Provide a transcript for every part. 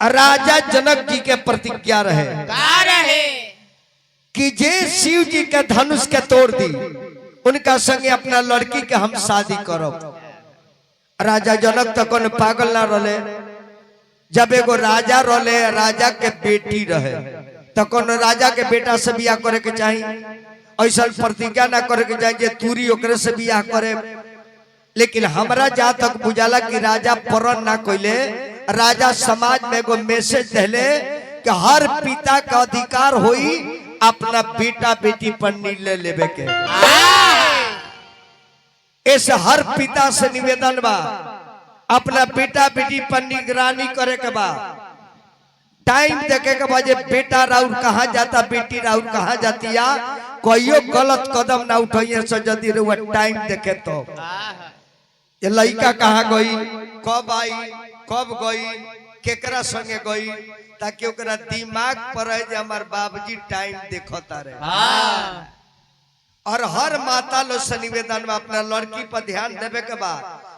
राजा जनक जी के प्रतिज्ञा रहे कि जे शिव जी के धनुष के तोड़ दी उनका संगे अपना लड़की के हम शादी करब। राजा जनक तो कौन पागल ना रहे। जब एगो राजा रहे, राजा के बेटी रहे तो कौन राजा के बेटा से बियाह करे के चाहिए? ऐसा प्रतिज्ञा ना करे के चाहिए जे तूरी ओकरे से बियाह करे। लेकिन हमरा जहाँ तक बुझाला कि राजा परण ना कोइले, राजा समाज में एगो मैसेज देले कि हर पिता का अधिकार होई अपना बेटा बेटी पर निर्णय लेवे के। ऐसे हर पिता से निवेदन बा अपना बेटा बेटी पर निगरानी करे के बा, टाइम देखे के बा जे बेटा राउर कहाँ जाता, बेटी राउर कहाँ जाती या कोइयो गलत कदम ना उठाइए से यदि रुआ टाइम देखे तो ये लड़का कहाँ गई, कब आई, कब गई, केकरा संगे गई, ताकि ओकरा दिमाग पर है जे हमार बाबूजी टाइम देखता रहे। और हर माता लोग से निवेदन में अपना लड़की पर ध्यान देवे के बा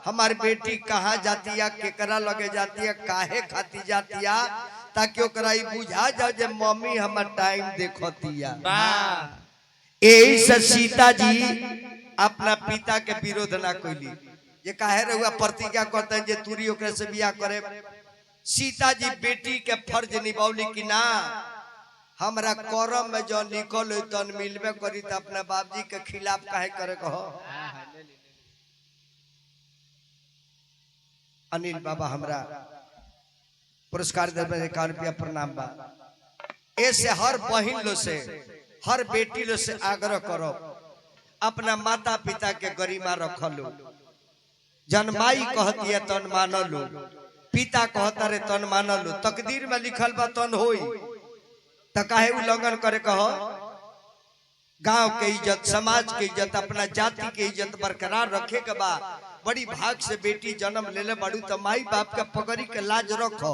हमारी बेटी कहाँ जाती है, केकरा लगे जाती है, काहे खाती जाती है, ताकि ओकरा ई बुझा जाओ जे मम्मी हमार टाइम देखती है। यही से सीता जी अपना पिता के विरोध ना कोइली, ये काहे रहुआ प्रतिज्ञा करते हैं जे तूरी ओकरे से बियाह करे। सीता जी बेटी के फर्ज निभौली कि ना, हमरा करम में जो निकल तन मिलबे करी तो अपना बाबूजी के खिलाफ काहे करे कहो। अनिल बाबा हमरा पुरस्कार देवे 1 रुपया प्रणाम बा। ऐसे हर बहिन लो से, हर बेटी लो से आग्रह करो अपना माता पिता के गरिमा रख लो। जन्माई कहती है तन मान लो, पिता कहता रे तन मान लो, तकदीर में लिखल बा तन होई तो काहे उल्लंघन करे कहो। गांव के इज्जत, समाज के इज्जत, अपना जाति के इज्जत बरकरार रखे के बा। बड़ी भाग से बेटी जन्म लेले बड़ू तो माई बाप के पगड़ी के लाज रखो,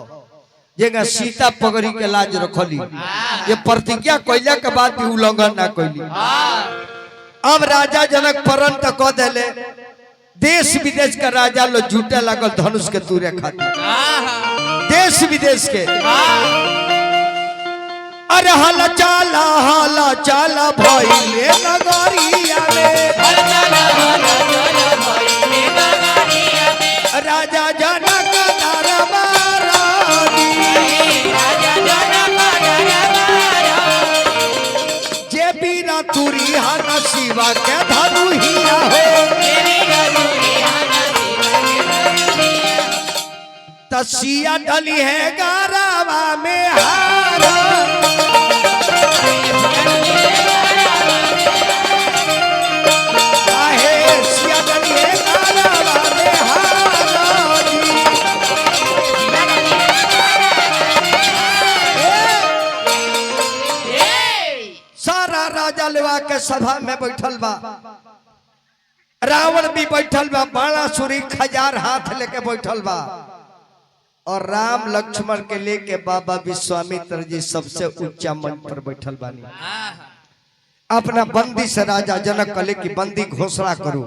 जेगा सीता पगड़ी के लाज रखली। ये प्रतिज्ञा कोइला के बाद भी उल्लंघन ना कोइली। अब राजा जनक परण तो कह देले, देश विदेश का राजा लो झूठे लागल धनुष के तूरे खातिर, देश विदेश के। अरे हाला चाला भइले नगरिया में, राजा जनक दरबारी, जे बीरा तुरी हन शिवा के धनुहिया हो, तसिया डली है गारावा में हारा, सिया डली है गारावा में हारा जी। सारा राजा लेवा के सभा में बैठल बा, रावण भी बैठल बा, बाणासुरी खजार हाथ लेके बैठल बा, और राम लक्ष्मण के लेके बाबा विश्वामित्र जी सबसे ऊंचा मंच पर बैठल बानी। अपना बंदी से राजा जनक कले की बंदी घोषणा करो,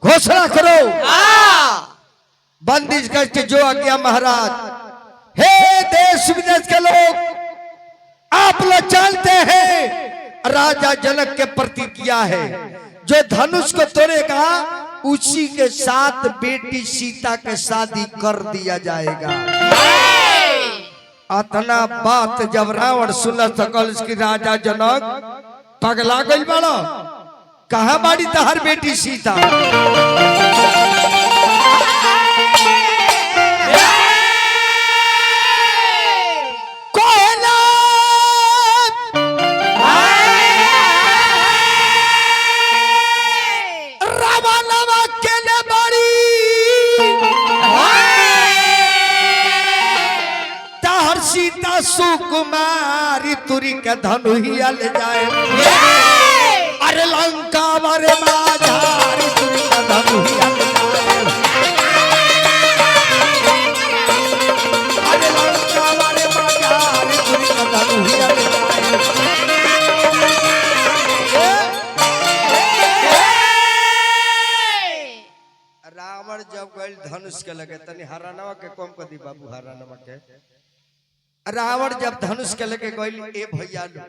घोषणा करो। बंदी करके जो आज्ञा महाराज। हे देश विदेश के लोग, आप लोग जानते हैं राजा जनक के प्रतिज्ञा है, जो धनुष को तोड़ेगा उसी के साथ बेटी सीता के शादी कर दिया जाएगा। अतना बात जब रावण सुन सकल कि राजा जनक पगला गई बड़ा, कहा बाड़ी तहर बेटी सीता। सीता सुकुमारी तुरी के धनुहिया ले जाए, अरे लंका मारे माझारी तुरी के धनुहिया ले जाए, अरे लंका मारे माझारी तुरी के धनुहिया ले जाए। रावण जब गए धनुष के लगे तनी हरानवा के कम कर दी बाबू, हरानवा के रावण जब धनुष के लेके गइल ए भैया लो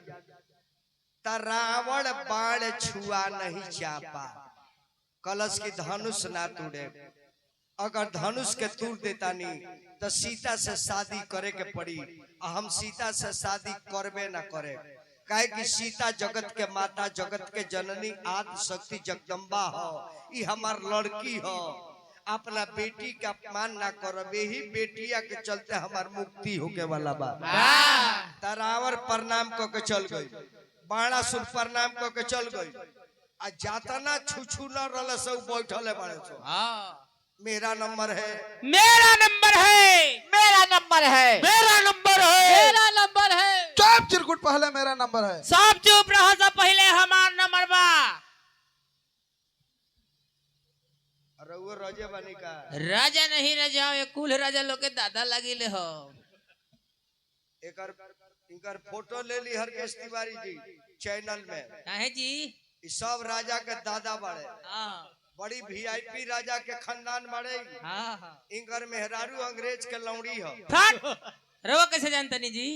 त रावण बाण छुआ नहीं चापा कलश की धनुष ना तोड़े अगर धनुष के तोड़ देता नहीं तो सीता से शादी करे के पड़ी हम सीता से शादी करबे ना करे काहे कि सीता जगत के माता जगत के जननी आदि शक्ति जगदम्बा हो ई हमार लड़की हो अपना बेटी का अपमान ना करब यही बेटिया के चलते हमार मुक्ति होके वाला बा रावण प्रणाम को के चल गई बाणासुर प्रणाम को के चल गई आ जातना छुछू न रहल सब बैठले बाड़े सो मेरा नंबर है मेरा नंबर है मेरा नंबर है मेरा नंबर है मेरा नंबर है चुप चिरकुट पहले मेरा नंबर है सब चुप रहो सब पहले हमार नंबर बा रउआ राजा बनी का राजा नहीं राजा ये कुल राजा लोग के दादा लगिले हो इनकर फोटो ले ली हरकेश तिवारी जी चैनल में काहे जी ई सब राजा के दादा बाड़े हां बड़ी वीआईपी राजा के खानदान बाड़े हां हां इनकर मेहरारू अंग्रेज के लौड़ी हो फट रवा कैसे जानतनी जी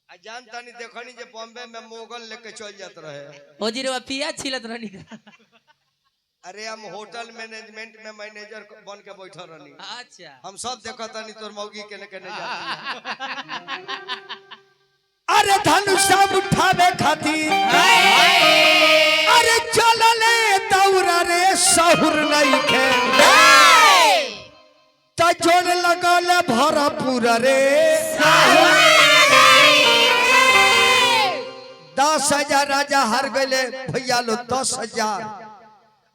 आ जानता नहीं देखनी जे बॉम्बे में मोगल लेके चल जात रहे ओ जी रवा पिया छिलत रहनी का अरे हम होटल मैनेजमेंट में मैनेजर बन के बैठल रहनी अच्छा हम सब देखत नहीं तोर मौगी के नहीं जाती अरे धनुष उठावे खातिर अरे चलले दौरा रे सहुर नहीं खे त जोड़ लगल भरपूर रे 10,000 राजा हार गए भैया लो 10,000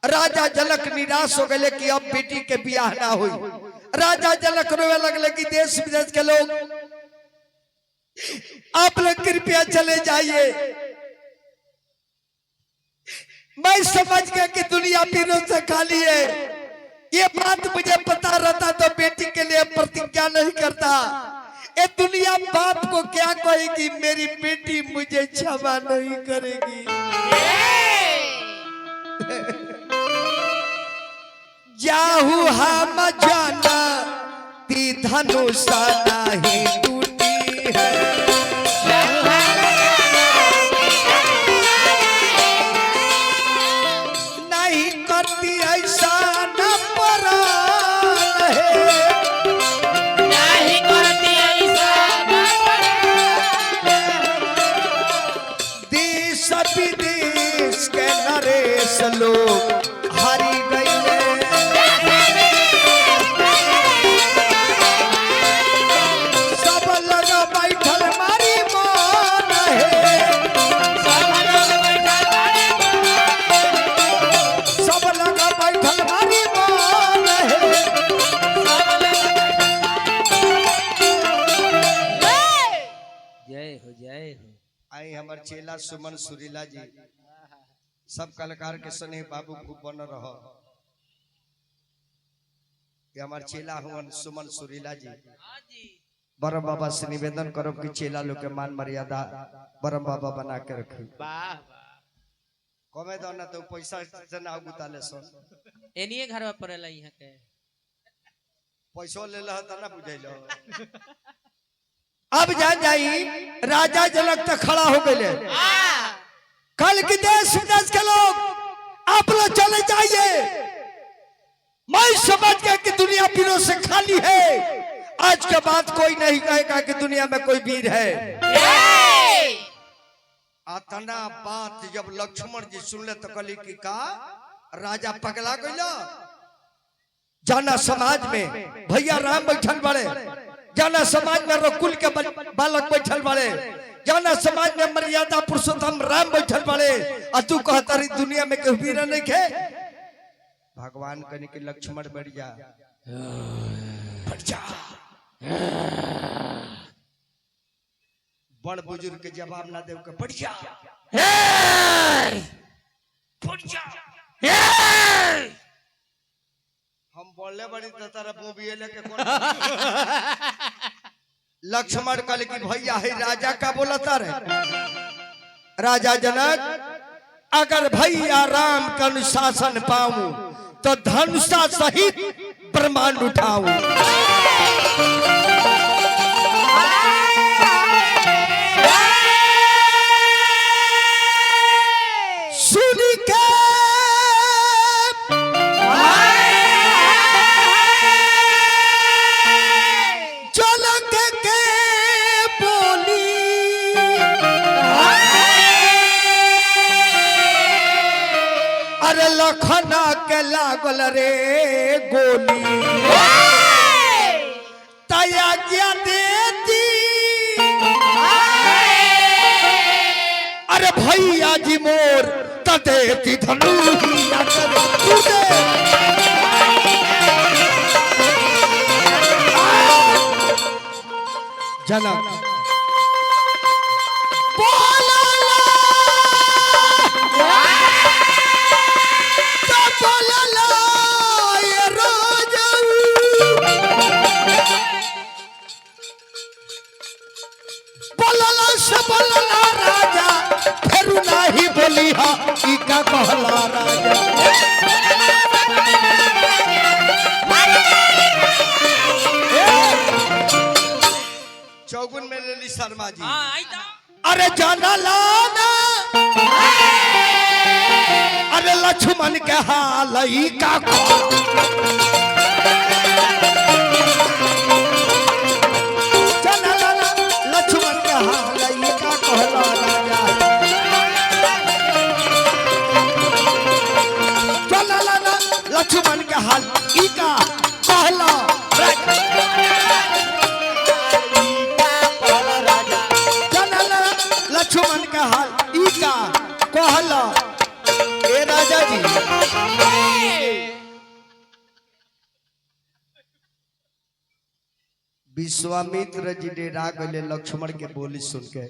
राजा जनक निराश हो गए कि अब बेटी के ब्याह ना हुई राजा जनक रोवे लगले कि देश विदेश के लोग आप लोग कृपया चले जाइए मैं समझ गया कि दुनिया पीरों से खाली है ये बात मुझे पता रहता तो बेटी के लिए प्रतिज्ञा नहीं करता ये दुनिया बाप को क्या कहेगी मेरी बेटी मुझे क्षमा नहीं करेगी जाहू हम जाना ती धनुषा नहीं टूटी है नहीं करती ऐसा न परान है नहीं करती ऐसा देश विदेश के नरेश लोग हारी गई हमार चेला सुमन सुरीला जी सब कलाकार के स्नेह बाबू खूब बन रहो हमार चेला हुवन सुमन सुरीला जी बरम बाबा से निवेदन करो कि चेला लोग के मान मर्यादा बरम बाबा बना के रखी कमे दो ना तो पैसा से ना गुताले सो एनिए घर में पड़ेला यहां के पैसो ले ल त ना बुझैलो अब जान जाई राजा जनक तक खड़ा हो गए कल के देश विदेश के लोग आप लोग चले जाइए मैं समझ गया कि दुनिया पीरों से खाली है आज के बाद कोई नहीं कहेगा कि दुनिया में कोई वीर है अतना बात जब लक्ष्मण जी सुन ले तो कली की का राजा पगला गइला जाना समाज में भैया राम बैठल बड़े जाना समाज में रकुल के बालक बैठल बड़े जाना समाज में मर्यादा पुरुषोत्तम राम बैठल बड़े और तू कहता रही दुनिया में कोई वीर नहीं है भगवान कहने के लक्ष्मण बढ़ जा बड़ बुजुर्ग के जवाब ना देव के बढ़ जा हम बोलले बड़ी तो तारा मूवी लेके कौन लक्ष्मण कल की भैया है राजा का बोलता रहे राजा जनक अगर भैया राम का अनुशासन पाऊं तो धनुषा सहित ब्रह्मांड उठाऊं अरे लखना के लागल रे गोली तया क्या देती अरे भैया जी मोर तदेती धनु जनक राजा फिर नहीं बोली हा का कहला राजा चौगुन में लेली शर्मा जी अरे जाना लाना अरे लक्ष्मण के हाल का जाना लाना लक्ष्मण के हाल का कहला राजा जाना लाना लक्ष्मण के हाल का कहला लक्ष्मण का हाल का कहला ए राजा जी विश्वामित्र जी ने राग ले लक्ष्मण के बोली सुन के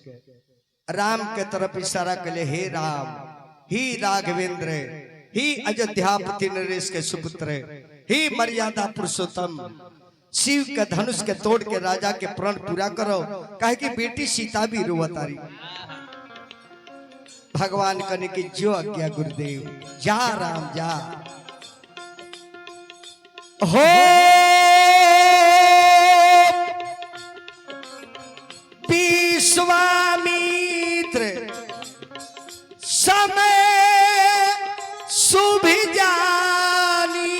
राम के तरफ इशारा कले हे राम ही राघवेंद्र ही अयोध्यापति नरेश के सुपुत्र ही मर्यादा पुरुषोत्तम शिव के धनुष के तोड़ के राजा के प्रण पूरा करो कहे कि बेटी सीता भी रोवतारी भगवान कने की जो आज्ञा गुरुदेव जा राम जा हो विश्वामित्र समय सुभि जानी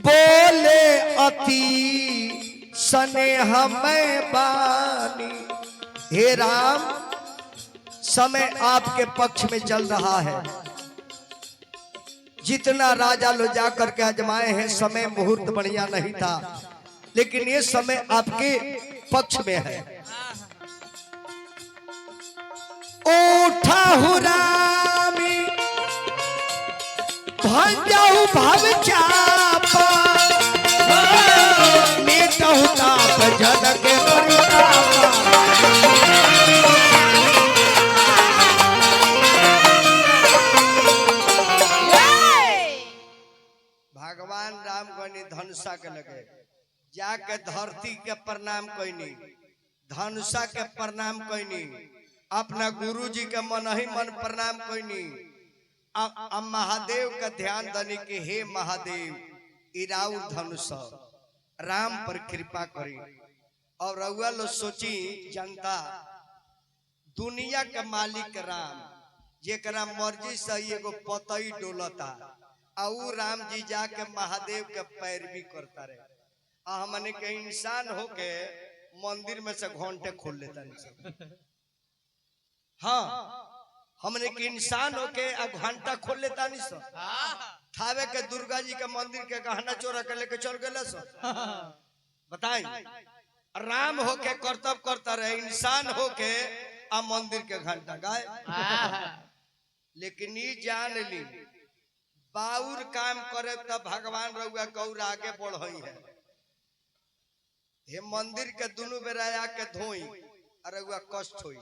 बोले अति स्नेह में बानी हे राम समय आपके पक्ष में चल रहा है जितना राजा लो जाकर के आजमाए हैं समय मुहूर्त बढ़िया नहीं था लेकिन ये समय आपके पक्ष में है उठा हुरामी भंजाऊ भव चापा नीतहु ताप जन के परितापा भगवान राम गणी धनुषा के लगे जाके धरती के प्रणाम कैनी धनुषा के प्रणाम कैनी अपना गुरु जी के मन ही मन प्रणाम कैनी अब महादेव का ध्यान देने के हे महादेव इराउ धनुष राम पर कृपा करी और रउआ लो सोची जनता दुनिया के मालिक राम जेकरा मर्जी से एगो पतई डोलता आउ राम जी जाके महादेव के पैरवी करता रहे हमने के इंसान होके मंदिर में से घंटे खोल लेता हाँ हमने के इंसान होके घंटा खोल लेता नहीं सो थावे के दुर्गा जी के मंदिर के गहना चोरा के लेके चल गए सो बताई राम होके कर्तव्य करता रहे इंसान होके आ मंदिर के घंटा गाय लेकिन ये जान ली बाउर काम करे तब भगवान रउआ गौर आगे बढ़ई है हे मंदिर के दोनों बेरा आके धोई अरे रउआ कष्ट होई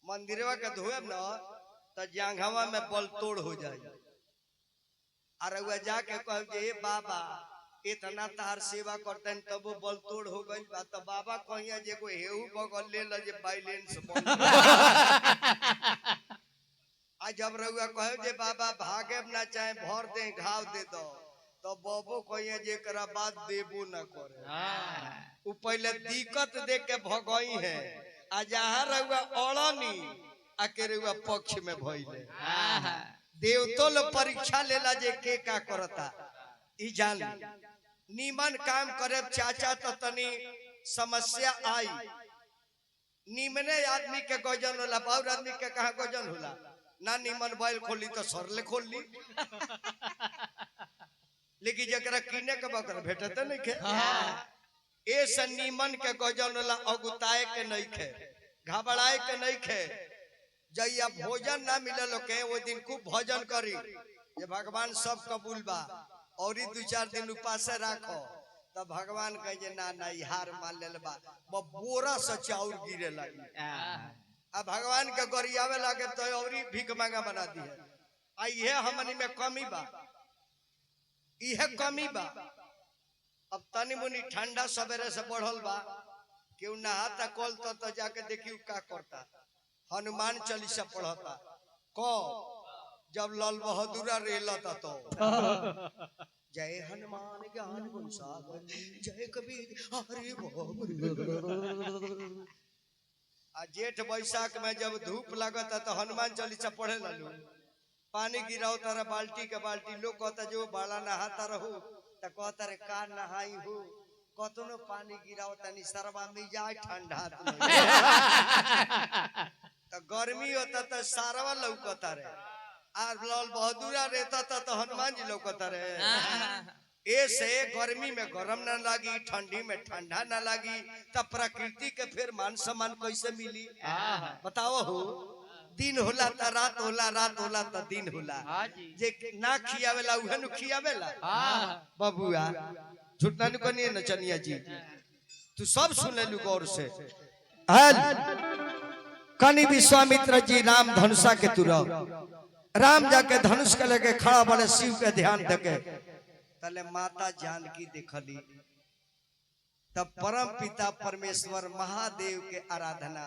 मंदिरवा के धोए न तो जांघवा में बल तोड़ हो जाए अरे रउआ जाके कह जे बाबा इतना तार सेवा करते हैं तब वो बल तोड़ हो गई बात तो बाबा कहिया जे को हेऊ बगल ले ल जे बैलेंस बंद आ जब रउआ कहे जे बाबा भागे ना चाहे भर दे घाव दे दो तो बाबू कहिए जे करा बात देबो न करे उ पहले दिक्कत देख के भगई है आ जहां रउआ अड़नी आ के रउआ पक्ष में भइले देवतो लो परीक्षा लेला जे के का करता ई जान नीमन काम करे चाचा तो तनी समस्या आई नीमने आदमी के गजन होला बाउर आदमी के कहा गजन होला ना निमन बैल खोली तो सरले खोल ली लेकिन जरा किने के बकर भेटते नहीं खे ए सनीमन के गजन ला अगुताए के नहीं खे घबराए के नहीं खे जइया भोजन ना मिले के वो दिन खूब भोजन करी ये भगवान सब कबूल बा और 2-4 दिन उपासे राखो तब भगवान कहे जे ना ना हार मान ले बा बोरा से चाउर गिरे लगी अब भगवान के गरियावे लगे तो और भीख मांगा बना दी है आ ये हमनी में कमी बा इहे कमी बा अब तनी मुनी ठंडा सवेरे से बढ़ल बा केहू नहाता कल तो जाके देखियो का करता हनुमान चालीसा पढ़ता को जब लाल बहादुरा रेलता तो जय हनुमान ज्ञान गुण सागर जय कबीर हरि आ जेठ बैसाख में जब धूप लगता तो हनुमान चालीसा पढ़े ललू पानी गिराओ तारा बाल्टी के बाल्टी लोग कहता जो बाला नहाता रहू तो कहता रे का नहाई हो कतनो पानी गिराओ तनी सरवा में जाए ठंडा तो गर्मी होता तो सारवा लौकता रे और लाल बहादुरा रहता तो हनुमान जी लौकता रे ऐसे गर्मी में गरम ना लगी ठंडी में ठंडा ना लगी तब प्रकृति के फिर मान सम्मान कैसे मिली बताओ हो दिन होला त रात होला रात होला त दिन होला जे ना खियावेला उहे नु खियावेला बबुआ झूठा नु कनिए नचनिया जी तू सब सुन ले लू गौर से कनि विश्वामित्र जी राम धनुषा के तुर राम जाके धनुष के लेके खड़ा बड़े शिव के ध्यान देके तले माता जानकी देखली तब परम पिता परमेश्वर महादेव के आराधना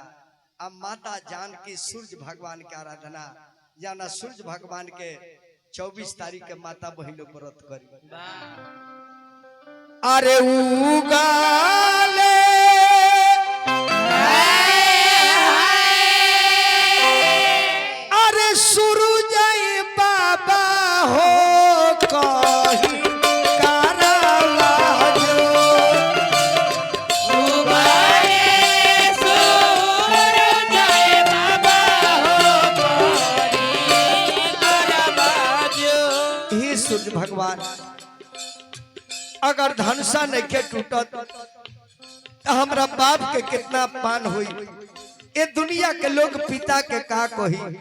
अब माता जानकी सूर्य भगवान के आराधना जाना सूर्य भगवान के 24 तारीख के माता बहिनो व्रत करी अरे उगाले अरे सूरज बाबा हो कही भगवान अगर धनुषा नहीं टूटत तो हमरा बाप के कितना पान हुई ये दुनिया के लोग पिता के का कही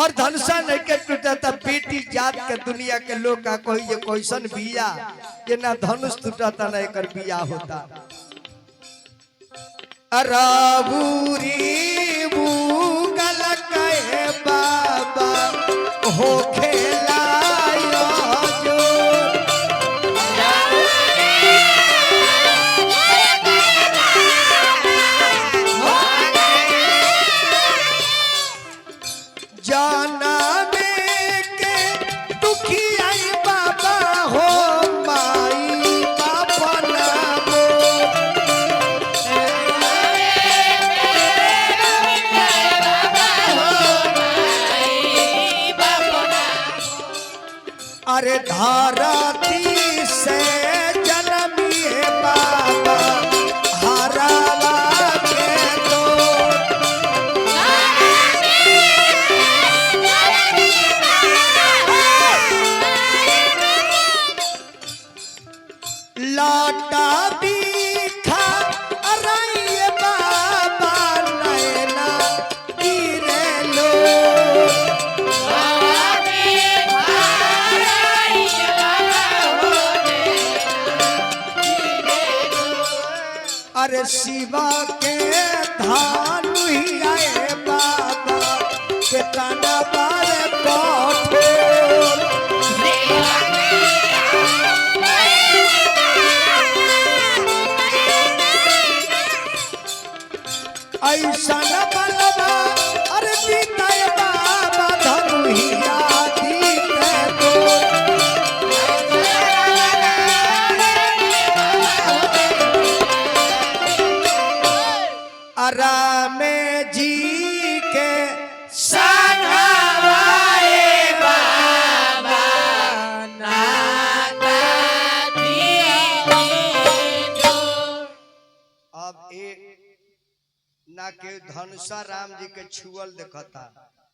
और धनुषा नहीं के टूटा तो बेटी जात के दुनिया के लोग का कही ये कैसन बिया ये ना धनुष टूटा ना एक बिया होता अराबूरी बूगल कहे बाबा हो खेला जाना में के दुखी आई बाबा हो माई बाबा नामो अरे धाराती से जन्मिए बाबा हरावा के दो लाटा बीखा अराइए बाबा नैना गिरे लो अरे शिवा के धान ही आए बाबा के ताना बारे कठोर ऐसा न बलवा अरे बीताए बाबा धनुहिया दीते दो आराम जी के सनवाए बाबा नाता अब एक ना के धनुषा राम जी के छुअल देखता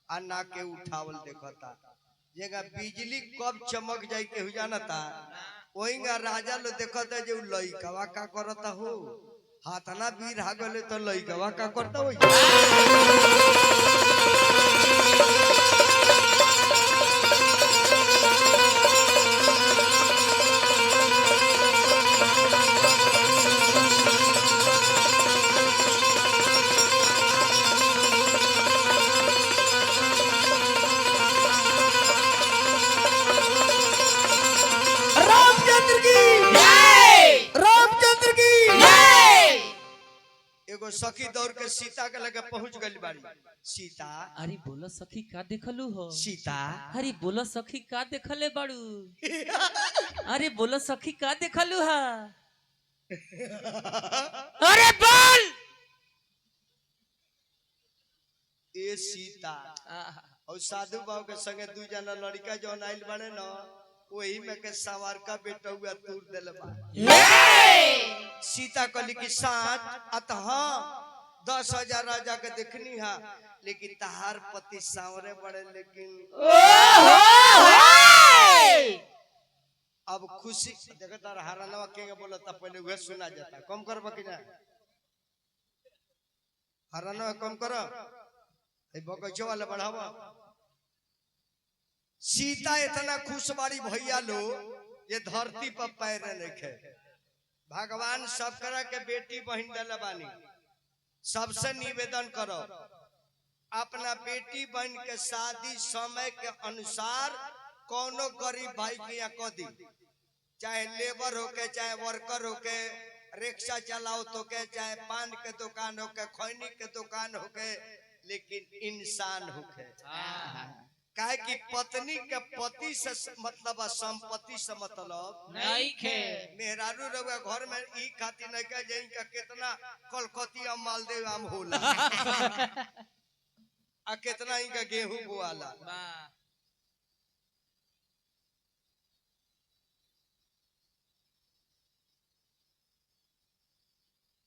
आ ना के उठावल देखता जेगा बिजली कब चमक जाई के हो जानता ओहिंगा राजा लो देखता जे लइकवा का करता हो हाथ ना बीर हागले तो लइकवा का करता हो एगो सखी दौड़ के सीता के लगे पहुंच गई बाड़ी सीता अरे बोलो सखी का देखलू हो सीता अरे बोलो सखी का देखले बाड़ू अरे बोलो सखी का देखलू हा अरे बोल ए सीता और साधु बाबू के संगे दू जना लड़का जो आइल बने न वही में के सवार का बेटा हुआ तूर दिल बा सीता कहली कि साथ अतः 10,000 राजा के देखनी है लेकिन तहार पति सांवरे बड़े लेकिन अब खुशी देखता हरानवा के बोलता पहले वह सुना जाता कम कर बकी ना हरानवा कम करो बगीचो वाला बढ़ावा सीता इतना खुश बाड़ी भैया लो ये धरती पर पैर रखे भगवान सब करा के बेटी बहन दिल बानी सबसे निवेदन करो अपना बेटी बहन के शादी समय के अनुसार कोनो गरीब भाई के यहाँ कह दी चाहे लेबर होके चाहे वर्कर होके रिक्शा चलाओ तो के चाहे पान के दुकान होके खैनी के दुकान होके लेकिन इंसान होके काहे कि पत्नी के पति से मतलब संपत्ति से मतलब नहीं खे मेहरारू रउआ घर में ई खातिर नहीं कह जाई का कितना कलकतिया मालदेव आम होला आ कितना इनका गेहूं बोआला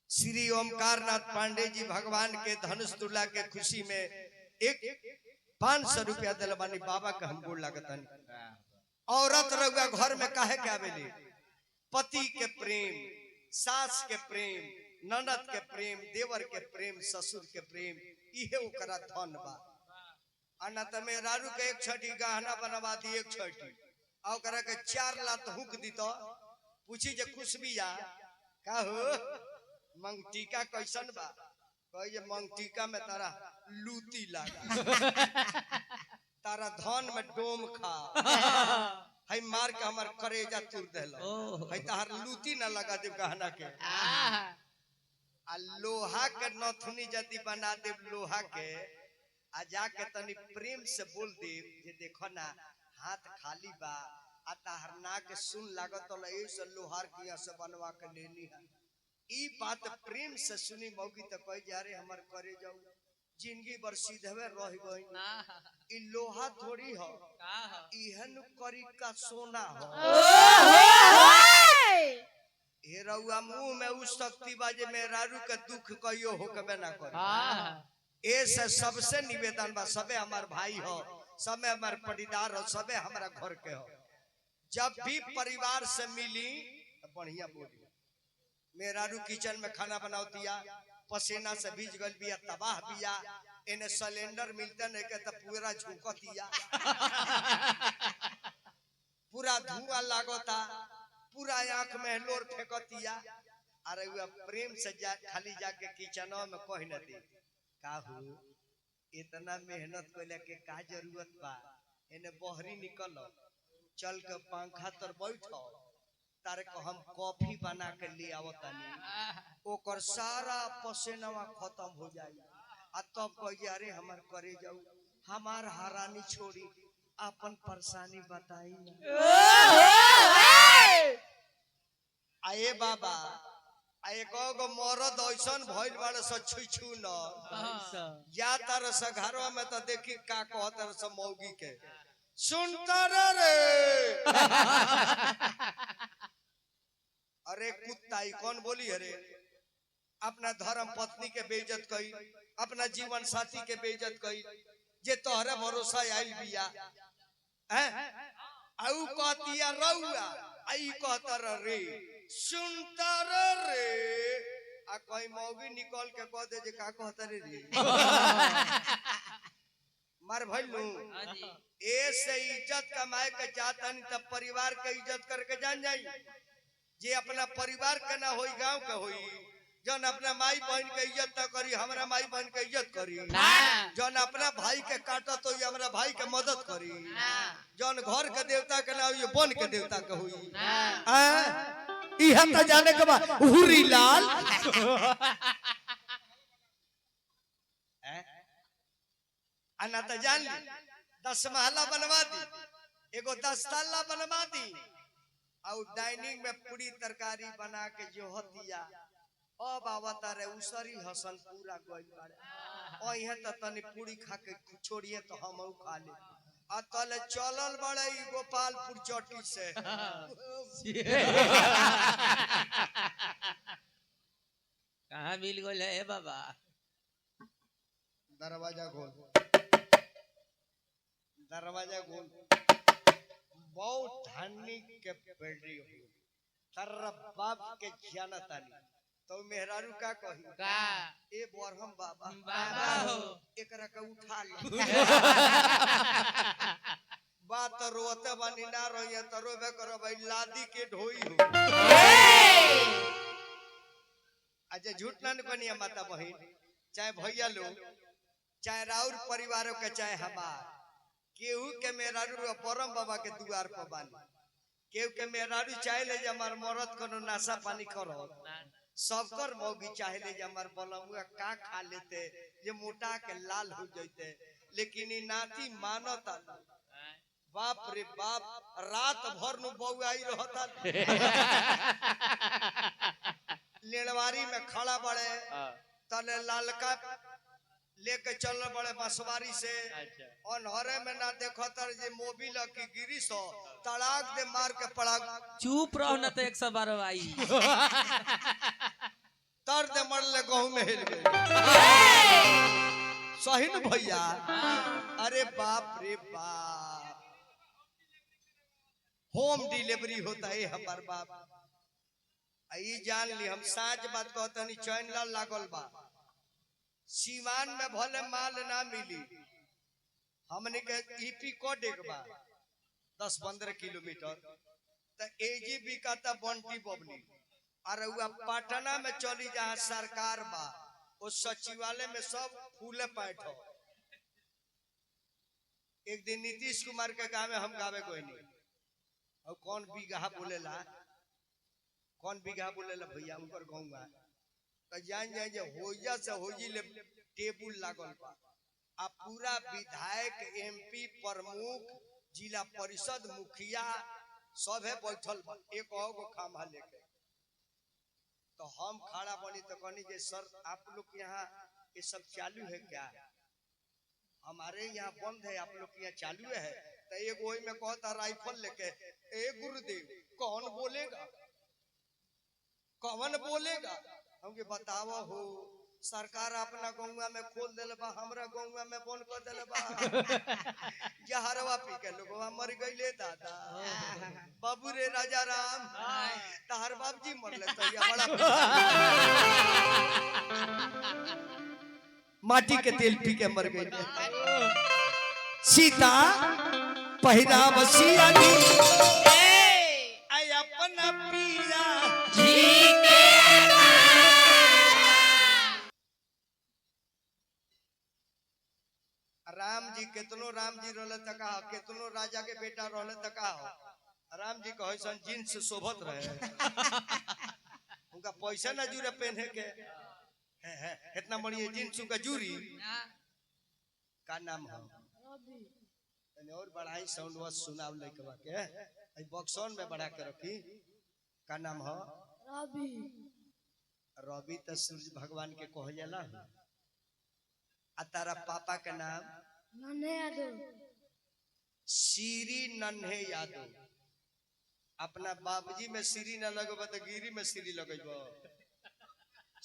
श्री ओमकारनाथ पांडे जी भगवान के धनुष तुला के खुशी में एक 500 रुपया दिल बानी बाबा के हम गोड़ लागतन औरत रउआ घर में काहे के आवेली पति के प्रेम सास के प्रेम ननद के प्रेम देवर के प्रेम ससुर के प्रेम इहे ओकरा धन बा अना त मेहरारू के एक छठी गहना बनवा दी एक छठी आ ओकरा के 4 लात हुक दी तो पूछी जे खुश बिया का हो मंगटीका कैसन बा कहे मंगटीका में तारा लूटी लागा तारा धन में डोम खा हई मार के हमर करेजा तुर देलो हई तार लूटी ना लगा दे गहना के आ लोहा के नथुनी जदी बना दे लोहा के आ जाके तनी प्रेम से बोल दे जे देखो ना हाथ खाली बा आ तार ना के सुन लागत तो ऐसे लोहार किया से बनवा के लेनी है ई बात प्रेम से सुनी मौगी तो कह जा रे हमर करे जाऊ जिंदगी भर सीधवे रह गई ई लोहा थोड़ी हो इहन करी का सोना हो हे रउआ मुंह में उस शक्ति बाजे मेहरारू के दुख कहियो हो कबे ना करे ऐसे सबसे निवेदन बा सबे हमार भाई हो सबे हमार पटीदार हो सबे हमारा घर के हो जब भी परिवार से मिली तो बढ़िया बोली मेहरारू किचन में खाना बनावतिया पसीना से भीज गल बिया तबाह बिया इन्हें सिलेंडर मिलता नहीं के तो पूरा झुकतिया पूरा धुआं लागता पूरा आंख में लोर फेंकतिया अरे प्रेम से खाली जाके किचन में कह न दे काहू इतना मेहनत कैले के का जरूरत बा इन्हें बहरी निकल चल के पंखा तर बैठो तारे को हम कॉफी बना के ले आवतानी ओकर सारा पसीनावा खत्म हो जाई आ तब कह अरे हमर करे जाऊ हमार हरानी छोड़ी अपन परेशानी बताई आए बाबा आए गो मरद ऐसन भइल बाड़े स छुछु न या तार से घरवा में तो देखी का कहत स मौगी के सुनता रे अरे कुत्ता कौन बोली अरे अपना धर्म पत्नी के बेइज्जत कई अपना जीवन साथी के बेइज्जत कई जे तोहरे भरोसा आइल बिया हैं आउ कहतिया रउआ आई कहतर रे सुनतर रे आ कोई मौगी निकल के कह दे जे का कहतर रे मार भइलू हाँ जी ऐसे इज्जत कमाए के चाहतन तब परिवार के इज्जत करके जान जाई जे अपना परिवार के ना होई गांव के होई जौन अपना माई बहन के इज्जत न करी हमरा माई बहन के इज्जत करी जौन अपना भाई के काटत तो हमरा भाई के मदद करी जौन घर के देवता के ना होई बन के देवता के होई इहा त जाने के बा हुरी लाल अना त जान ली 10 महला बनवा दी एगो 10 ताला बनवा दी और डाइनिंग में पूरी तरकारी बना के जो हतिया अब आवता रे उसरी हसन पूरा गइल बारे ओ इहे त तनी पूरी खा के छोड़िए तो हमहू खा ले आ तले चलल बड़े ई गोपालपुर चौटी से कहाँ मिल गइल है बाबा दरवाजा खोल बहुत धनी के पेड़ी हो तर बाप के जानतानी तो मेहरारू का कही का ए बरहम बाबा बाबा हो एकरा के उठा लो बात रोते बानी ना रोइए तो रोबे करो भाई लादी के ढोई हो अच्छा झूठ ना कनिया माता बहन चाहे भैया लोग चाहे राउर परिवारों के चाहे हमार केहू के मेहरारू परम बाबा के दुआर पर बानी केहू के मेहरारू चाहे ले हमार मरद कोनो नाशा पानी करो सबकर मौगी चाहे ले हमार बलमुआ का खा लेते जे मोटा के लाल हो जैते लेकिन ई नाती मानता बाप रे बाप रात भर नु बउआई रहता लेनवारी में खड़ा बड़े तले लालका लेके चल बड़े बसवारी से अनहरे में ना देखो तर जे मोबिल की गिरी सो तड़ाक दे मार के पड़ा चुप रहो न तो 112 आई तर दे मरले गहू में हिल गए सही न भैया अरे बाप रे बाप होम डिलीवरी होता है हमार बाप आई जान ली हम साच बात कहतनी चैन लाल लागल बा सीवान में भले माल ना मिली हमने के ईपी को डेगबा 10-15 किलोमीटर तो एजीबी का ता बंटी बबली और हुआ पटना में चली जहाँ सरकार बा उस सचिवालय में सब फूले पैठ हो एक दिन नीतीश कुमार के गाँव में हम गावे कोई नहीं और कौन बीघा बोलेला भैया उनकर गाँव जान जाए जे होइजा से होइजी ले टेबुल लागल बा आ पूरा विधायक एमपी प्रमुख जिला परिषद मुखिया सभे बैठल बा एक गो खामा लेके तो हम खड़ा बनी तो कहनी जे सर आप लोग यहाँ ये सब चालू है क्या हमारे यहाँ बंद है आप लोग यहाँ चालू है तो एक वही में कहता राइफल लेके ए गुरुदेव कौन बोलेगा हमके बतावा हो सरकार अपना गौवा में खोल दिल बा हमरा गौवा में बंद कर दिल बा जहरवा पी के लोगवा मर गईले दादा बाबू रे राजा राम तहर बाबूजी मरले तो ये बड़ा माटी के तेल पी के मर गईले सीता पहिराव सियानी आई अपना पीरा राम जी केतनो राम जी रहले तका केतनो राजा के बेटा रहले तका राम जी कहे सन जींस शोभत रहे उनका पैसा ना जुरे पहने के इतना बढ़िया जींस उनका जुरी का नाम है और बढ़ाई साउंड वास सुनाव लेके बाके आई बॉक्सॉन में बढ़ा के रखी का नाम है रवि तो सूर्य भगवान के कह जाला आ तारा पापा के नाम नन्हे यादव श्री नन्हे यादव अपना बाबूजी में श्री न लगबा तो गिरी में श्री लगेबो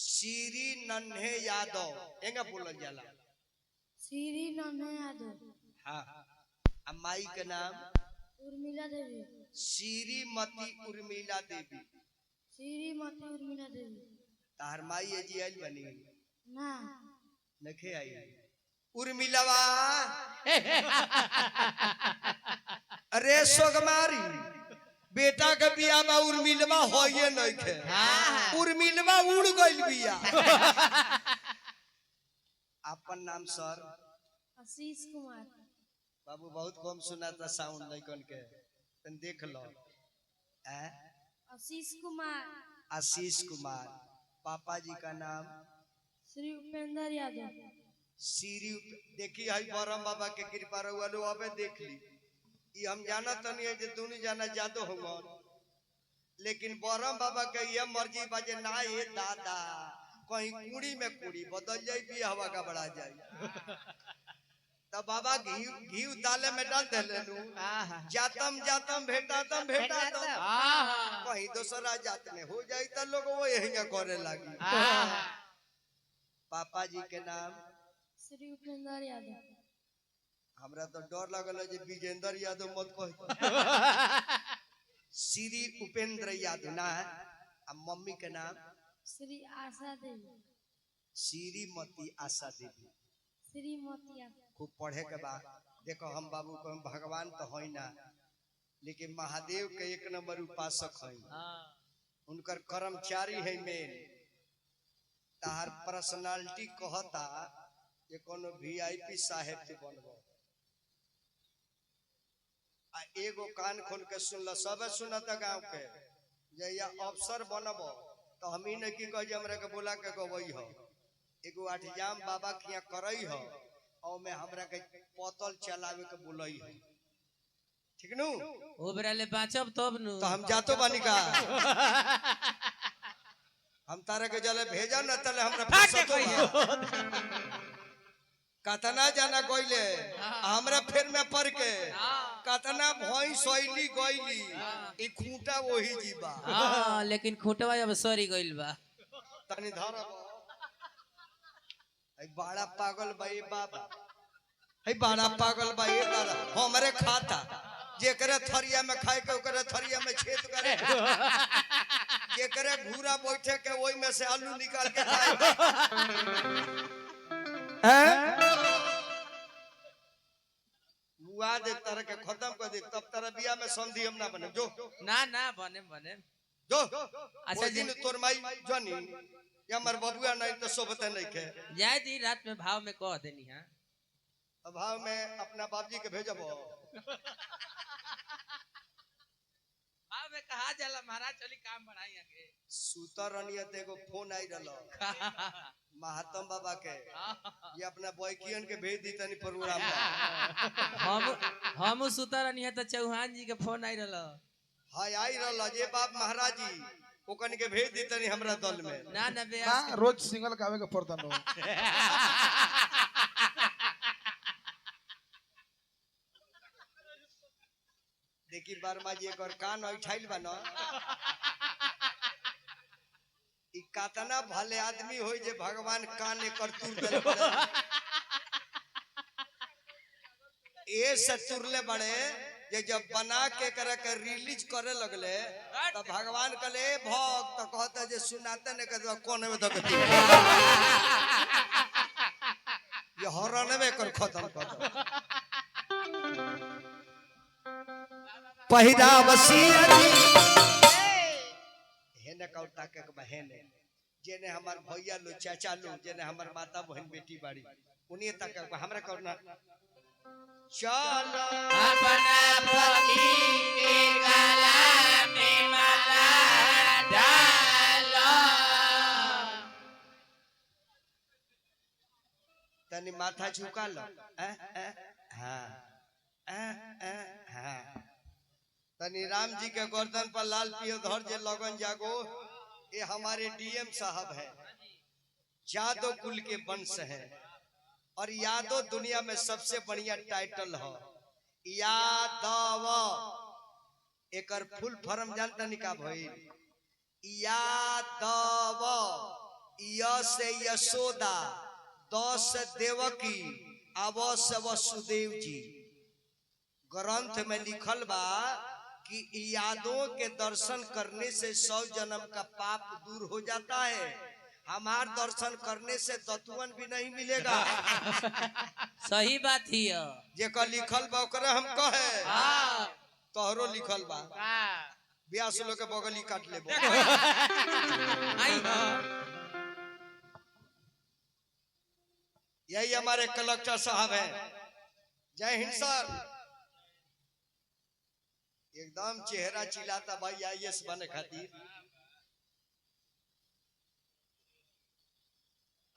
श्री नन्हे यादव एंगा बोलल जाला श्री नन्हे यादव। हाँ अब माई के नाम उर्मिला देवी। श्रीमती उर्मिला देवी। श्रीमती उर्मिला देवी। तार माई जी आइल बनी ना नखे आई उर्मिलावा अरे सोगमारी बेटा के बिया में उर्मिलवा होइए नइखे उर्मिलवा उड़ गइल बिया। अपन नाम सर आशीष कुमार। बाबू बहुत कम सुनाता साउंड नहीं कन के तन देख लो। आशीष कुमार। आशीष कुमार। पापा जी का नाम श्री उपेंद्र यादव। श्री देखी हई बरम बाबा के कृपा रहुआ लो अबे देख ली ये हम जाना तनी है जे दोनों जाना जादो होगा लेकिन बरम बाबा के ये मर्जी बाजे ना ये दादा कहीं कुड़ी में कुड़ी बदल जाए भी हवा का बढ़ा जाए तब बाबा घी दाले में डाल दे लेनू जातम जातम भेटातम भेटातम कहीं दूसरा जात में हो जाए तो लोग वो यही करे लगी। पापा जी के नाम श्री उपेंद्र यादव। हमरा तो डर लगल जे विजेंद्र यादव मत कह श्री उपेंद्र यादव ना अब मम्मी के नाम श्री आशा देवी। श्रीमती आशा देवी। श्रीमती आशा। खूब पढ़े के बाद देखो हम बाबू को हम भगवान तो है ना लेकिन महादेव के एक नंबर उपासक है उनकर कर्मचारी है मेन तार पर्सनालिटी कहता ये कोनो वीआईपी साहेब से बनबो आ एगो कान खोल के सुनल सब सुनता गांव के जैया अफसर बनबो तो हम ही नहीं कह हमरा के बोला के गवई हो एगो आठजाम बाबा किया करई हो और मैं हमरा के पतल चलावे के बोलई है ठीक नु ओ बराले बाँचब तब नु तो हम जातो बानी का हम तारे के जले भेजा न तले हमरा कतना जाना गइले हमरा फेर में पड़ के कतना भई सोइली गइली ई खूंटा वही जीवा। हां लेकिन खोटवा अब सरी गइल बा तनी धर आई बड़ा पागल भाई बाबा आई बड़ा पागल भाई दादा हमरे खाता जेकरे थरिया में खाए के ओकरे थरिया में छेद करे जेकरे घूरा बैठे के ओई में से आलू निकाल के खाए मुआ दे तरह के खत्म कर दे तब तरह बिया में संधि हम ना बने जो ना ना बने बने जो अच्छा दिन तोर माई जानी या मर बबुआ नहीं तो सोबते नहीं के जाय दी रात में भाव में कह देनी हां भाव में अपना बाबूजी के भेजबो भाव में कहा जाला महाराज चली काम बढ़ाई आगे सुतर रनियत एगो फोन आई रहलो महात्म बाबा के ये अपना बॉयकियन के भेज दी तनी प्रोग्राम हम सुतर नहीं है तो चौहान जी के फोन आई रहलो हां आई रहलो जे बाप महाराज जी ओकन के भेज दी तनी हमरा दल में ना ना बे रोज सिंगल गावे के पड़ता नो देखी वर्मा जी एक और कान उठाइल बा न ई कातना भले आदमी होई जे भगवान कान एकर तुर देले बड़े ए सतुरले बड़े जे जब बना के करे के रिलीज करे लगले तो भगवान कहले भक्त तो कहता जे सुनाते ने के कोने में धक ये हरण में कर खत्म कर दो पहिरा वसीया हेने कौटा के बहने जेने हमार भैया लो चाचा लो जेने हमार माता बहन बेटी बाड़ी उन्हीं तक हमरा करना चलो अपना पति के गला में माला डालो। तनी माथा झुका लो हाँ हाँ तनी राम जी के गर्दन पर लाल पियो धर जे लगन जागो ये हमारे डीएम साहब है यादव कुल के वंश है और यादव दुनिया में सबसे बढ़िया टाइटल है यादव एकर फुल फॉर्म जानता नहीं का भाई यादव य से यशोदा द से देवकी अवश्य वसुदेव जी ग्रंथ में लिखल बा कि यादों के दर्शन करने से 100 जन्म का पाप दूर हो जाता है। हमार दर्शन करने से दतुअन भी नहीं मिलेगा। सही बात ही है। जेकर लिखल बा ओकरे हम कहे हाँ तोहरो लिखल बा हाँ। ब्यास लोग के बगली काट लेबो। आई हाँ। यही हमारे कलेक्टर साहब हैं। जय हिंद सर। एकदम चेहरा चिल्लाता भाई आईएएस बने खातिर।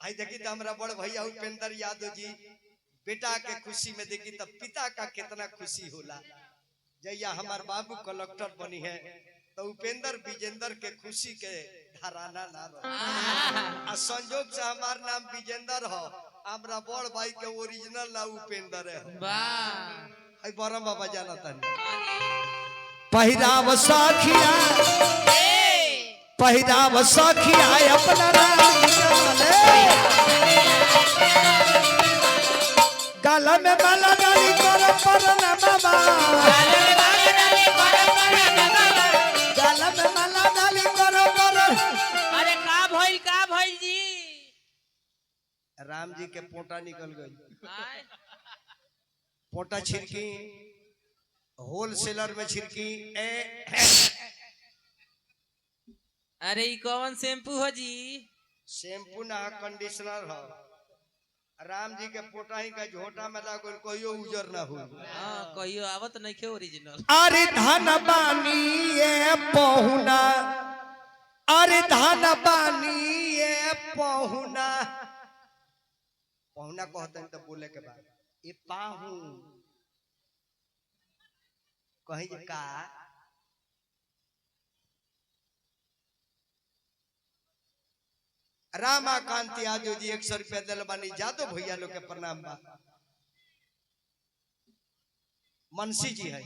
आई देखी तो हमारा बड़ भैया उपेंद्र यादव जी बेटा के खुशी में देखी तब पिता का कितना खुशी होला। जैया हमार बाबू कलेक्टर बनी है तो उपेंद्र विजेंद्र के खुशी के धराना ना रहो। संजोग से हमार नाम विजेंद्र हो, हमारा बड़ भाई के ओरिजिनल ना उपेंद्र है। वाह आई बरम बाबा जाना तनी पहिराव साखिया पहिराव साखिया अपना राम गाला में माला डाली कर परना बाबा गाला में माला डाली कर अरे का भइल जी। राम जी के पोटा निकल गई। आय, पोटा छिड़की होलसेलर में छिड़की अरे ई कौन शैम्पू हो जी। शैम्पू ना कंडीशनर हो। राम जी के पोटा ही का झोटा में लागल कोइयो उजर ना हो। हाँ कहियो आवत नहीं खे ओरिजिनल। अरे धन बानी ये पहुना अरे धन बानी ये पहुना पहुना कहते हैं तो बोले के बाद ये पाहू कहीं का रामाकांत यादव जी 100 रुपया दिल बानी जादव भैया लोग के प्रणाम बा। मनसी जी है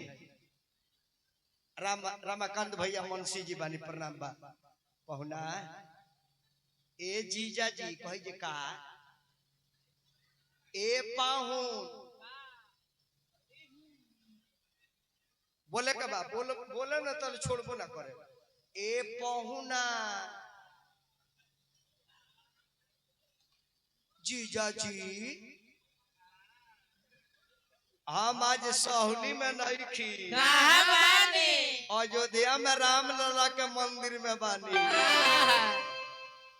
रामाकांत भैया मनसी जी बानी प्रणाम बा। पहुना ए जीजा जी कही जे का ए पाहुन बोले के बा बोले ना तो छोड़बो ना करे। ए पहुना जीजा जी हम आज सहूली में नहीं खी कहाँ बानी? अयोध्या में राम लला के मंदिर में बानी।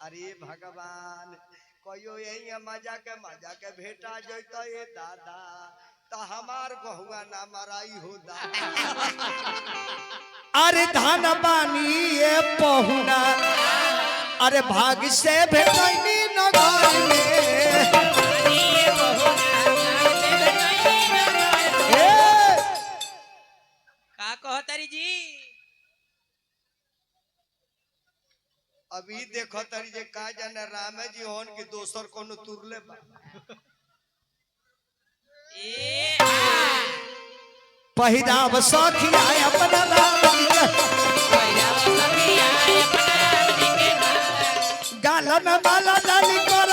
अरे भगवान कहियो यही मजा के भेटा जैतो ये दादा तो हमार बहुआ ना मराई हो दादा। अरे धान बानी ये पहुना अरे भाग से भेटनी नगर में का कहतारी जी। अभी देखो तरी जे का जाने राम जी होन की दोसर कोनो तुरले बा। ए पहिराव सखिया अपना राम जी गाल में माला डाली कर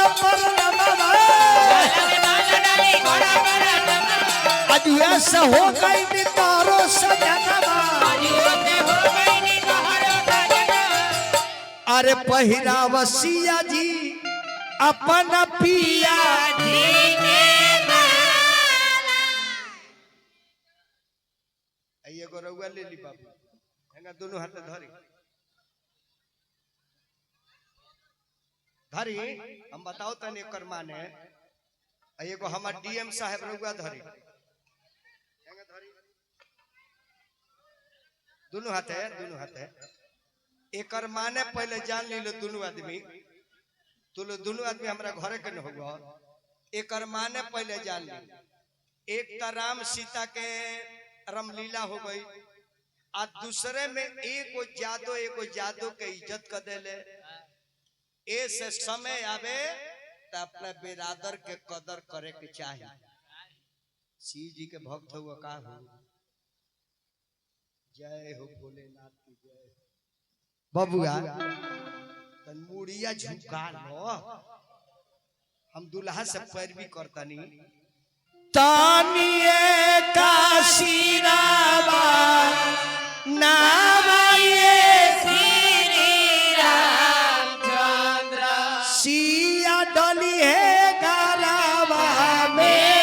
अजुए से हो गई तारो सजनवा। अरे पहिराव सिया जी अपना पिया एगो रउआ ले ली बाबू हेंगा दोनों हाथ धरी धरी हम बताओ तनी एकर माने एगो हमार डीएम साहब रउआ धरी हेंगा धरी दोनों हाथ है एकर माने पहले जान लीलो दोनों आदमी दोनों आदमी हमरा घरे के न होगा। एकर माने पहले जान ली एक त राम सीता के रामलीला हो गई आ दूसरे में एगो जादो के इज्जत कर देले। ऐसे समय आवे तो अपना बिरादर के कदर करे के चाहिए। शिव जी के भक्त हुआ का हो जय हो भोलेनाथ की जय। बबुआ तन मुड़िया झुका लो हम दुल्हा से पैरवी करतनी तानिए काशीरावा नामाये सिया डली है गारावा में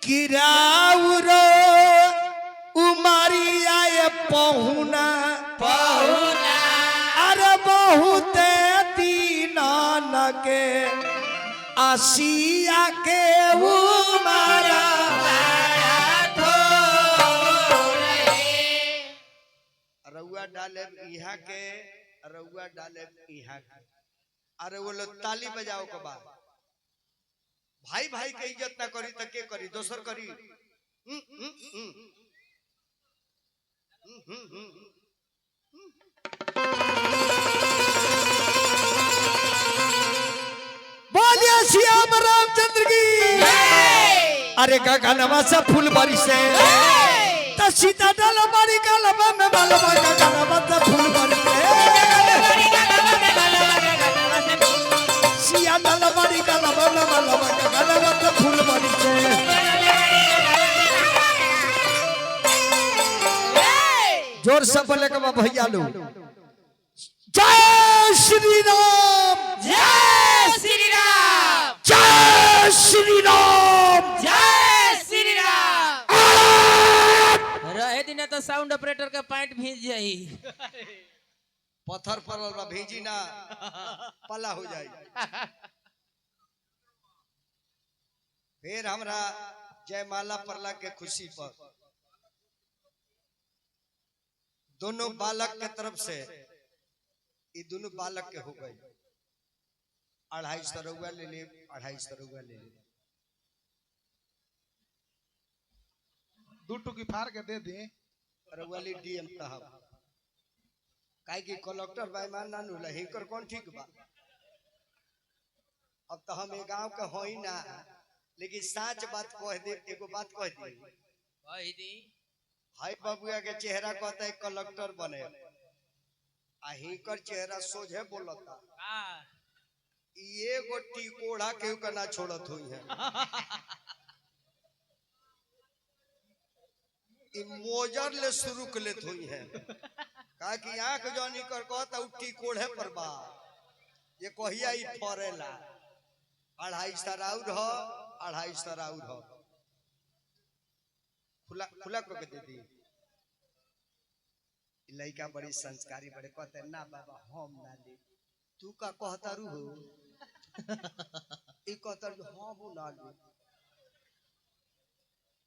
किराउरो उमरिया ये पहुना अरे बहुत दीना लगे आसिया के उमारा रउआ डाले यहाँ के रउआ डाले यहाँ के अरे वो लोग ताली बजाओ के बाद भाई भाई के इज्जत ना करी तो के करी दोसर करी बोलिए श्याम रामचंद्र की अरे गगनवा से फूल बरसे तो सीता डाल बड़ी कलम में बालवा गगनवा से फूल बरसे सिया डाल बड़ी कलम में बालवा गगनवा से फूल बरसे जोर से बोले के भैया लो जय श्री राम जय श्री राम जय श्री राम जय श्री राम रहे दिन तो साउंड ऑपरेटर का पैंट भीज जाई पत्थर पर भेजी ना पला हो जाए फिर हमरा जयमाला परला के खुशी पर दोनों बालक के तरफ से ये दोनों बालक के हो गए 250 रुपया ले ले 250 रुपया ले ले 2 टुकी फाड़ के दे दी रउवाली डीएम साहब काहे कि कलेक्टर बेईमान ना नुला हिकर कौन ठीक बा अब तो हम गांव के होई ना लेकिन सच बात कह दे एगो बात कह दी हाय बाबुआ के चेहरा कहता है कलेक्टर बने आ हिकर चेहरा सोझे बोलता ये गो टिकोड़ा केहू का ना छोड़त हुई है मोजर ले शुरू कर लेत हुई है कहा कि आंख जौनी कर कहता उ टिकोड़े पर बा ये कहिया ही फरेला 250 राउर हो 250 राउर हो खुला खुला को दे दी लड़का बड़ी संस्कारी बड़े कहते ना बाबा हम ना ले तू का कहता रू हो ई कहता हम ना ले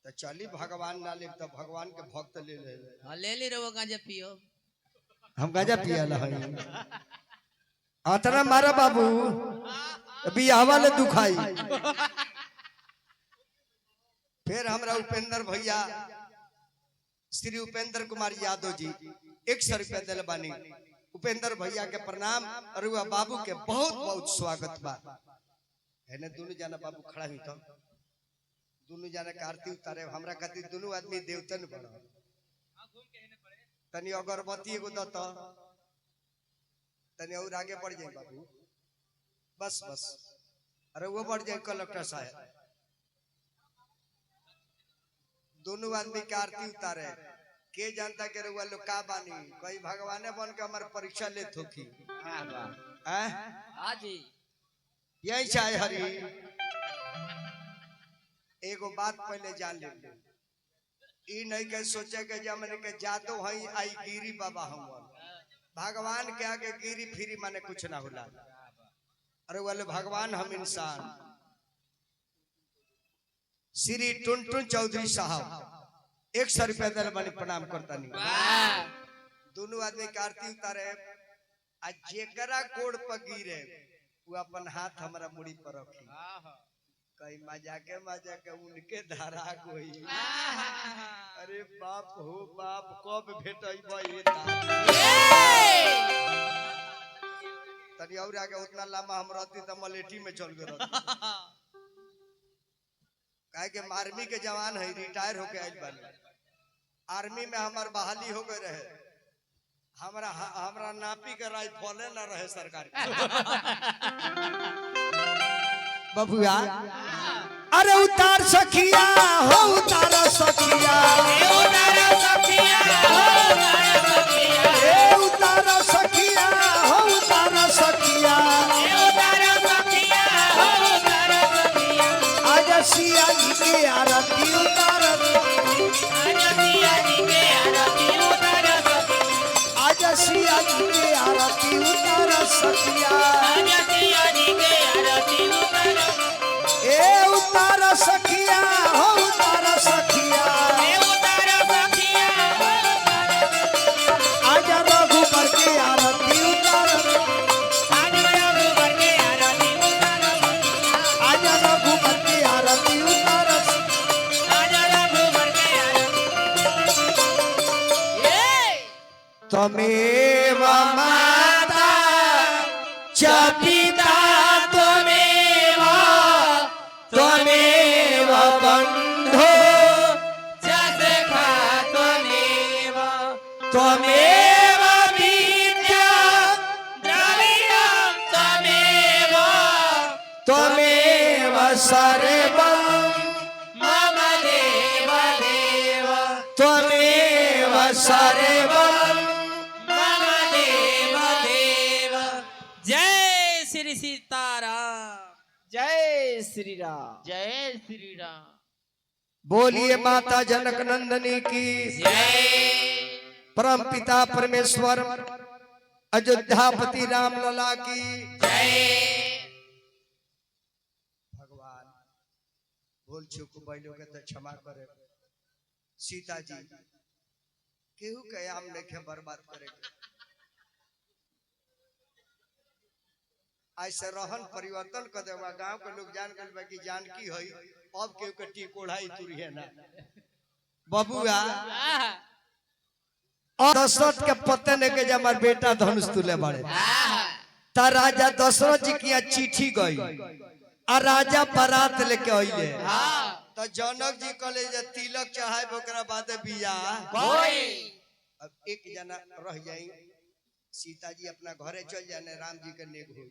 तो चली भगवान ना ले तो भगवान के भक्त ले ले हां ले ली रे वो गांजा पियो हम गांजा पियाला हई अतना मारा बाबू अभी हवाले दुखाई फिर हमरा उपेंद्र भैया श्री उपेंद्र कुमार यादव जी 100 रुपया दिल बानी उपेंद्र भैया के प्रणाम अरुआ बाबू के बहुत बहुत स्वागत बा है दोनों जाना बाबू खड़ा हुई तो दोनों जाना के आरती उतारे हमरा खातिर दोनों आदमी देवतन बन तनी अगरबत्ती एगो दत तनी और आगे बढ़ जाए बाबू बस बस अरे वो बढ़ जाए कलेक्टर साहब दोनों आदमी के आरती उतारे के जानता के रुआ लोग का बानी कोई भगवाने बन के हमारे परीक्षा ले थोकी हां जी यही चाहे हरी एगो बात पहले जान ले ई नहीं के सोचे के जमने के जातो हई आई गिरी बाबा हम भगवान के आगे गिरी फिरी माने कुछ ना होला अरे वाले भगवान हम इंसान श्री टुनटुन चौधरी साहब 100 रुपया दल बनी प्रणाम करता नहीं दोनों आदमी के आरती उतारे आ जेकरा गोड़ पर गिरे वो अपन हाथ हमारा मुड़ी पर रखी कई मजा के उनके धारा कोई अरे बाप हो बाप कब भेटइबा ये तनी और आगे उतना लम्बा हम रहती तो मलेठी में चल गए काहे के आर्मी के जवान है रिटायर होके आइल बानी आर्मी में हमार बहाली हो गए रहे हमरा नापी के राइफल ना रहे सरकार बबुआ अरे उतार सखिया हो उतार सखिया ए उतार सखिया हो उतार सखिया आज सिया जी के आरती उतार आज सिया जी के आरती उतार सखिया ए उतार सखिया हो उतार सखिया आज रघुबर के आरती उतार आज रघुबर के आरती उतार त्वमेव माता च पिता त्वमेव त्वमेव बन्धो त्वमेव विद्या त्वमेव सर्वं मम देव त्वमेव सर्वं जय श्री सीताराम। जय श्री राम। जय श्री राम। बोलिए माता जनक नंदनी की जय। परम पिता परमेश्वर अयोध्यापति राम लला की भगवान भूल चूक बैलो के तो क्षमा करे सीता जी केहू के आम लेके बर्बाद करे ऐसे रहन परिवर्तन कर देवा गांव के लोग जान गए कि जानकी है अब केहू के टी कोढ़ाई तुरी है ना बबुआ और दशरथ के पते ने के जमार बेटा धनुष तुले बड़े ता राजा दशरथ जी की चिट्ठी गई और राजा बारात लेके आइले तो जनक जी कहले जे तिलक चढ़ाए ओकरा बाद बियाह अब एक जना रह जाई सीता जी अपना घरे चल जाने राम जी के नेग होई